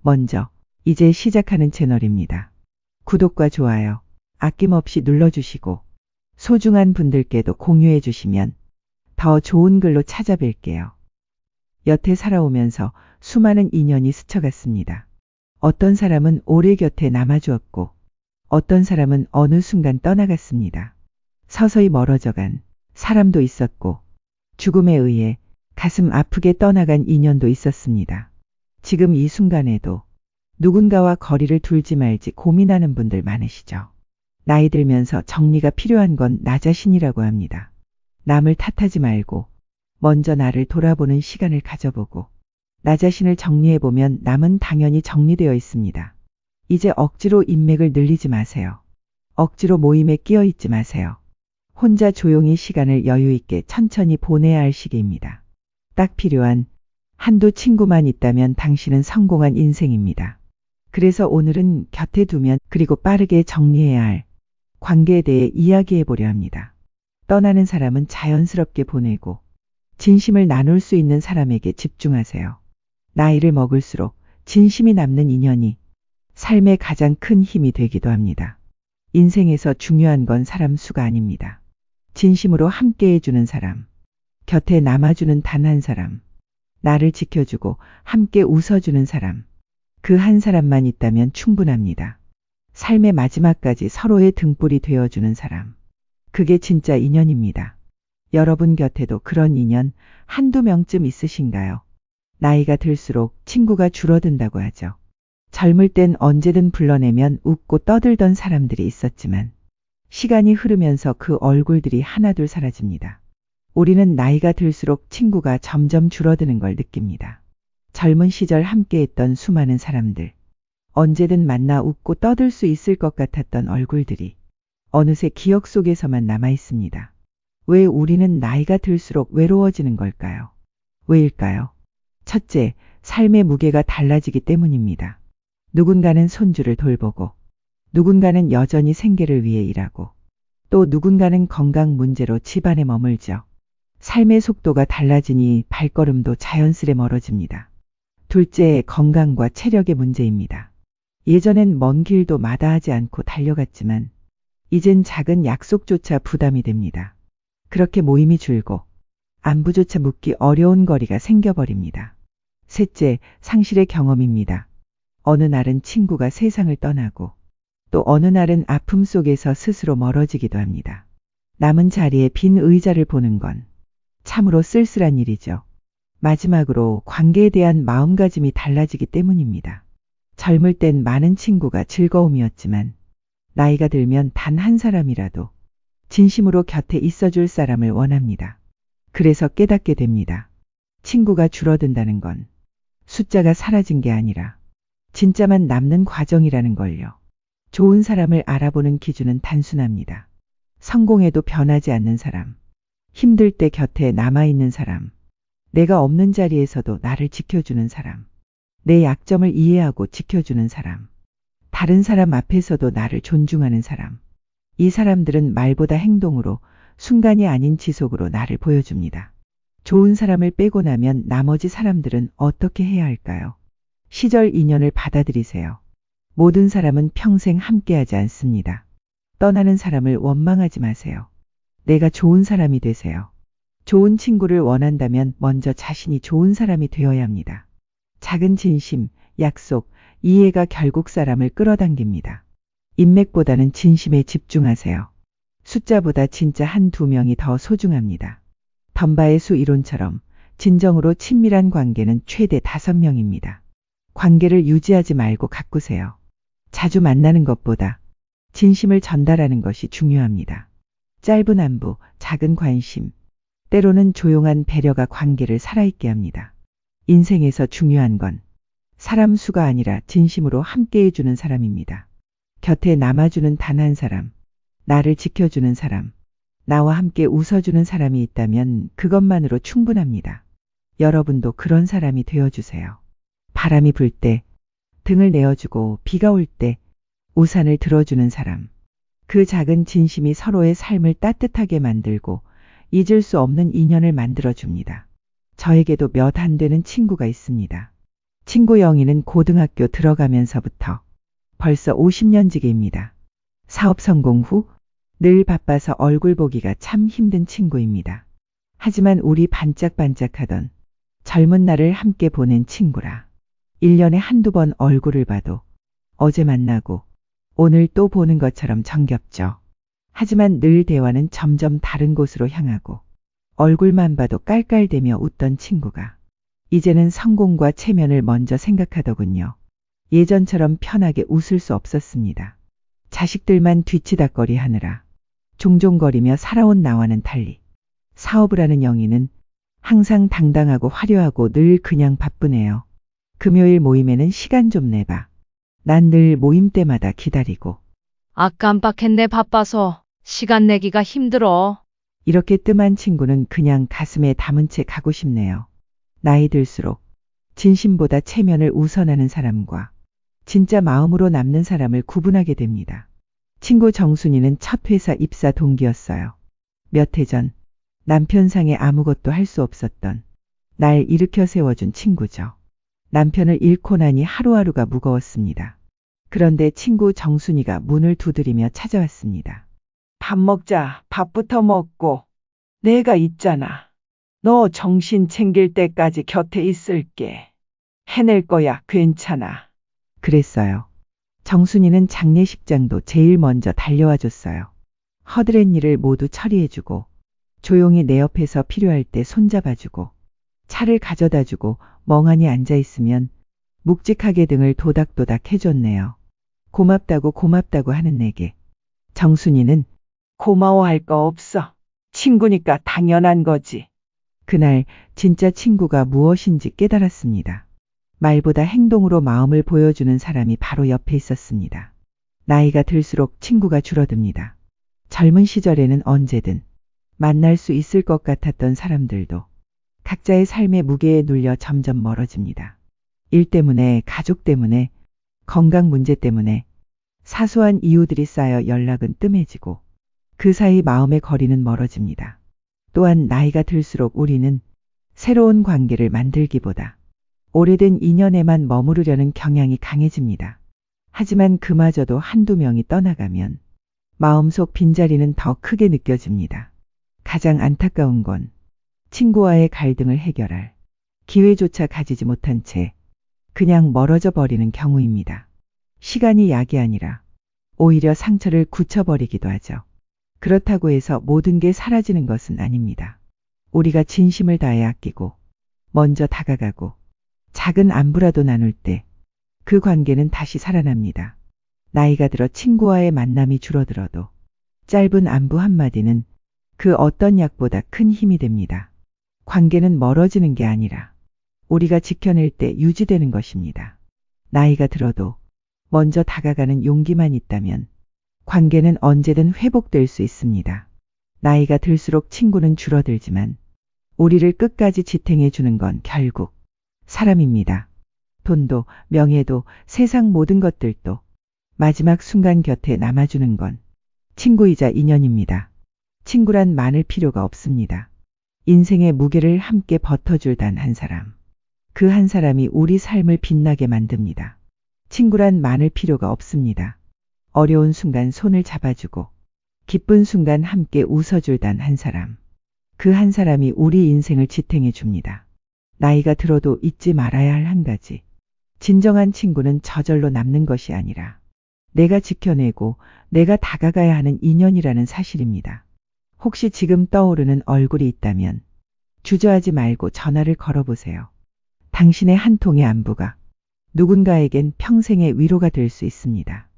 먼저, 이제 시작하는 채널입니다. 구독과 좋아요, 아낌없이 눌러주시고, 소중한 분들께도 공유해 주시면 더 좋은 글로 찾아뵐게요. 여태 살아오면서 수많은 인연이 스쳐갔습니다. 어떤 사람은 오래 곁에 남아주었고, 어떤 사람은 어느 순간 떠나갔습니다. 서서히 멀어져간 사람도 있었고, 죽음에 의해 가슴 아프게 떠나간 인연도 있었습니다. 지금 이 순간에도 누군가와 거리를 둘지 말지 고민하는 분들 많으시죠? 나이 들면서 정리가 필요한 건 나 자신이라고 합니다. 남을 탓하지 말고 먼저 나를 돌아보는 시간을 가져보고 나 자신을 정리해보면 남은 당연히 정리되어 있습니다. 이제 억지로 인맥을 늘리지 마세요. 억지로 모임에 끼어 있지 마세요. 혼자 조용히 시간을 여유 있게 천천히 보내야 할 시기입니다. 딱 필요한 한두 친구만 있다면 당신은 성공한 인생입니다. 그래서 오늘은 곁에 두면 그리고 빠르게 정리해야 할 관계에 대해 이야기해 보려 합니다. 떠나는 사람은 자연스럽게 보내고 진심을 나눌 수 있는 사람에게 집중하세요. 나이를 먹을수록 진심이 남는 인연이 삶의 가장 큰 힘이 되기도 합니다. 인생에서 중요한 건 사람 수가 아닙니다. 진심으로 함께해주는 사람, 곁에 남아주는 단 한 사람, 나를 지켜주고 함께 웃어주는 사람, 그 한 사람만 있다면 충분합니다. 삶의 마지막까지 서로의 등불이 되어주는 사람, 그게 진짜 인연입니다. 여러분 곁에도 그런 인연 한두 명쯤 있으신가요? 나이가 들수록 친구가 줄어든다고 하죠. 젊을 땐 언제든 불러내면 웃고 떠들던 사람들이 있었지만 시간이 흐르면서 그 얼굴들이 하나둘 사라집니다. 우리는 나이가 들수록 친구가 점점 줄어드는 걸 느낍니다. 젊은 시절 함께했던 수많은 사람들, 언제든 만나 웃고 떠들 수 있을 것 같았던 얼굴들이 어느새 기억 속에서만 남아 있습니다. 왜 우리는 나이가 들수록 외로워지는 걸까요? 왜일까요? 첫째, 삶의 무게가 달라지기 때문입니다. 누군가는 손주를 돌보고, 누군가는 여전히 생계를 위해 일하고, 또 누군가는 건강 문제로 집안에 머물죠. 삶의 속도가 달라지니 발걸음도 자연스레 멀어집니다. 둘째, 건강과 체력의 문제입니다. 예전엔 먼 길도 마다하지 않고 달려갔지만 이젠 작은 약속조차 부담이 됩니다. 그렇게 모임이 줄고 안부조차 묻기 어려운 거리가 생겨버립니다. 셋째, 상실의 경험입니다. 어느 날은 친구가 세상을 떠나고 또 어느 날은 아픔 속에서 스스로 멀어지기도 합니다. 남은 자리에 빈 의자를 보는 건 참으로 쓸쓸한 일이죠. 마지막으로 관계에 대한 마음가짐이 달라지기 때문입니다. 젊을 땐 많은 친구가 즐거움이었지만 나이가 들면 단 한 사람이라도 진심으로 곁에 있어줄 사람을 원합니다. 그래서 깨닫게 됩니다. 친구가 줄어든다는 건 숫자가 사라진 게 아니라 진짜만 남는 과정이라는 걸요. 좋은 사람을 알아보는 기준은 단순합니다. 성공해도 변하지 않는 사람, 힘들 때 곁에 남아있는 사람, 내가 없는 자리에서도 나를 지켜주는 사람, 내 약점을 이해하고 지켜주는 사람, 다른 사람 앞에서도 나를 존중하는 사람. 이 사람들은 말보다 행동으로, 순간이 아닌 지속으로 나를 보여줍니다. 좋은 사람을 빼고 나면 나머지 사람들은 어떻게 해야 할까요? 시절 인연을 받아들이세요. 모든 사람은 평생 함께하지 않습니다. 떠나는 사람을 원망하지 마세요. 내가 좋은 사람이 되세요. 좋은 친구를 원한다면 먼저 자신이 좋은 사람이 되어야 합니다. 작은 진심, 약속, 이해가 결국 사람을 끌어당깁니다. 인맥보다는 진심에 집중하세요. 숫자보다 진짜 한두 명이 더 소중합니다. 덤바의 수 이론처럼 진정으로 친밀한 관계는 최대 5명입니다. 관계를 유지하지 말고 가꾸세요. 자주 만나는 것보다 진심을 전달하는 것이 중요합니다. 짧은 안부, 작은 관심, 때로는 조용한 배려가 관계를 살아있게 합니다. 인생에서 중요한 건 사람 수가 아니라 진심으로 함께해주는 사람입니다. 곁에 남아주는 단 한 사람, 나를 지켜주는 사람, 나와 함께 웃어주는 사람이 있다면 그것만으로 충분합니다. 여러분도 그런 사람이 되어주세요. 바람이 불 때 등을 내어주고 비가 올 때 우산을 들어주는 사람. 그 작은 진심이 서로의 삶을 따뜻하게 만들고 잊을 수 없는 인연을 만들어줍니다. 저에게도 몇 안 되는 친구가 있습니다. 친구 영희는 고등학교 들어가면서부터 벌써 50년지기입니다. 사업 성공 후 늘 바빠서 얼굴 보기가 참 힘든 친구입니다. 하지만 우리 반짝반짝하던 젊은 날을 함께 보낸 친구라 1년에 한두 번 얼굴을 봐도 어제 만나고 오늘 또 보는 것처럼 정겹죠. 하지만 늘 대화는 점점 다른 곳으로 향하고 얼굴만 봐도 깔깔대며 웃던 친구가 이제는 성공과 체면을 먼저 생각하더군요. 예전처럼 편하게 웃을 수 없었습니다. 자식들만 뒤치다꺼리 하느라 종종거리며 살아온 나와는 달리 사업을 하는 영희는 항상 당당하고 화려하고 늘 그냥 바쁘네요. 금요일 모임에는 시간 좀 내봐. 난 늘 모임 때마다 기다리고. 아, 깜빡했네. 바빠서 시간 내기가 힘들어. 이렇게 뜸한 친구는 그냥 가슴에 담은 채 가고 싶네요. 나이 들수록 진심보다 체면을 우선하는 사람과 진짜 마음으로 남는 사람을 구분하게 됩니다. 친구 정순이는 첫 회사 입사 동기였어요. 몇 해 전 남편 상에 아무것도 할 수 없었던 날 일으켜 세워준 친구죠. 남편을 잃고 나니 하루하루가 무거웠습니다. 그런데 친구 정순이가 문을 두드리며 찾아왔습니다. 밥 먹자. 밥부터 먹고. 내가 있잖아. 너 정신 챙길 때까지 곁에 있을게. 해낼 거야. 괜찮아. 그랬어요. 정순이는 장례식장도 제일 먼저 달려와 줬어요. 허드렛 일을 모두 처리해주고 조용히 내 옆에서 필요할 때 손잡아주고 차를 가져다주고 멍하니 앉아있으면 묵직하게 등을 도닥도닥 해줬네요. 고맙다고 하는 내게 정순이는 고마워할 거 없어. 친구니까 당연한 거지. 그날 진짜 친구가 무엇인지 깨달았습니다. 말보다 행동으로 마음을 보여주는 사람이 바로 옆에 있었습니다. 나이가 들수록 친구가 줄어듭니다. 젊은 시절에는 언제든 만날 수 있을 것 같았던 사람들도 각자의 삶의 무게에 눌려 점점 멀어집니다. 일 때문에, 가족 때문에, 건강 문제 때문에 사소한 이유들이 쌓여 연락은 뜸해지고 그 사이 마음의 거리는 멀어집니다. 또한 나이가 들수록 우리는 새로운 관계를 만들기보다 오래된 인연에만 머무르려는 경향이 강해집니다. 하지만 그마저도 한두 명이 떠나가면 마음속 빈자리는 더 크게 느껴집니다. 가장 안타까운 건 친구와의 갈등을 해결할 기회조차 가지지 못한 채 그냥 멀어져 버리는 경우입니다. 시간이 약이 아니라 오히려 상처를 굳혀버리기도 하죠. 그렇다고 해서 모든 게 사라지는 것은 아닙니다. 우리가 진심을 다해 아끼고 먼저 다가가고 작은 안부라도 나눌 때 그 관계는 다시 살아납니다. 나이가 들어 친구와의 만남이 줄어들어도 짧은 안부 한마디는 그 어떤 약보다 큰 힘이 됩니다. 관계는 멀어지는 게 아니라 우리가 지켜낼 때 유지되는 것입니다. 나이가 들어도 먼저 다가가는 용기만 있다면 관계는 언제든 회복될 수 있습니다. 나이가 들수록 친구는 줄어들지만 우리를 끝까지 지탱해 주는 건 결국 사람입니다. 돈도 명예도 세상 모든 것들도 마지막 순간 곁에 남아주는 건 친구이자 인연입니다. 친구란 많을 필요가 없습니다. 인생의 무게를 함께 버텨줄 단 한 사람. 그 한 사람이 우리 삶을 빛나게 만듭니다. 친구란 많을 필요가 없습니다. 어려운 순간 손을 잡아주고 기쁜 순간 함께 웃어줄 단 한 사람. 그 한 사람이 우리 인생을 지탱해 줍니다. 나이가 들어도 잊지 말아야 할 한 가지. 진정한 친구는 저절로 남는 것이 아니라 내가 지켜내고 내가 다가가야 하는 인연이라는 사실입니다. 혹시 지금 떠오르는 얼굴이 있다면 주저하지 말고 전화를 걸어보세요. 당신의 한 통의 안부가 누군가에겐 평생의 위로가 될 수 있습니다.